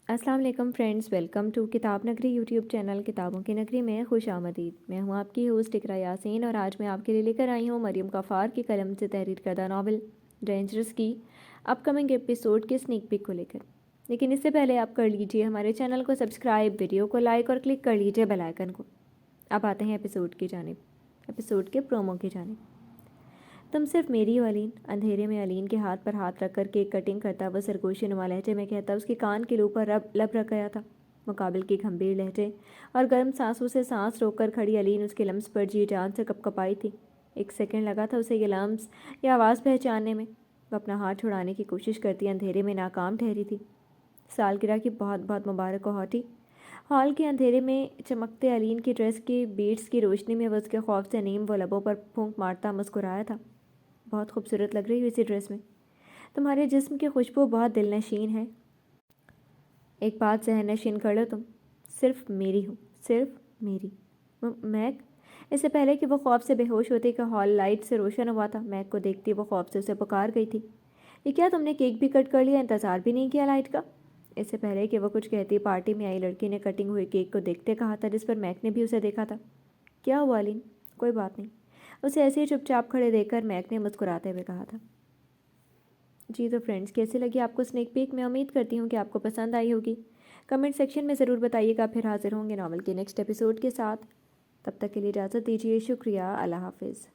अस्सलाम वालेकुम friends, welcome to किताब नगरी यूट्यूब चैनल। किताबों की नगरी में खुश आमदीद। मैं हूं आपकी होस्ट इकरा यासीन और आज मैं आपके लिए लेकर आई हूं मरियम गफ़ार की कलम से तहरीर करदा नावल डेंजरस की अपकमिंग एपिसोड के स्नीक पिक को लेकर। लेकिन इससे पहले आप कर लीजिए हमारे चैनल को सब्सक्राइब, वीडियो को लाइक और क्लिक कर लीजिए बेल आइकन को। अब आते हैं एपिसोड के प्रोमो की जानिब। तुम सिर्फ मेरी हो अलीन। अंधेरे में अलीन के हाथ पर हाथ रखकर केक कटिंग करता वह सरगोशी नुमा लहजे में कहता। उसके कान के लू पर लब रख गया था। मुकाबिल की गंभीर लहजे और गर्म सांसों से सांस रोककर खड़ी अलीन उसके लम्स पर जी जान से कपकपाई थी। एक सेकंड लगा था उसे ये लम्स या आवाज़ पहचानने में। वह अपना हाथ छुड़ाने की कोशिश करती अंधेरे में नाकाम ठहरी थी। सालगिरह की बहुत बहुत मुबारक हो हॉटी। हॉल के अंधेरे में चमकते अलीन की ड्रेस की बीड्स की रोशनी में वह उसके खौफ से नीम वो लबों पर फूंक मारता मुस्कुराया था। बहुत खूबसूरत लग रही हो इसी ड्रेस में। तुम्हारे जिस्म की खुशबू बहुत दिलनशीन है। एक बात जहन नशीन कर लो, तुम सिर्फ मेरी हो, सिर्फ मेरी। मैक। इससे पहले कि वो खौफ से बेहोश होती कि हॉल लाइट से रोशन हुआ था, मैक को देखती वो खौफ से उसे पुकार गई थी। ये क्या, तुमने केक भी कट कर लिया, इंतज़ार भी नहीं किया लाइट का? इससे पहले कि वो कुछ कहती पार्टी में आई लड़की ने कटिंग हुए केक को देखते कहा था, जिस पर मैक ने भी उसे देखा था। क्या हुआ अलीन? कोई बात नहीं, उसे ऐसे ही चुपचाप खड़े देखकर मैक ने मुस्कुराते हुए कहा था। जी तो फ्रेंड्स, कैसी लगी आपको स्नेक पीक? मैं उम्मीद करती हूँ कि आपको पसंद आई होगी। कमेंट सेक्शन में ज़रूर बताइएगा। फिर हाजिर होंगे नावल के नेक्स्ट एपिसोड के साथ। तब तक के लिए इजाज़त दीजिए। शुक्रिया। अल्लाह हाफिज़।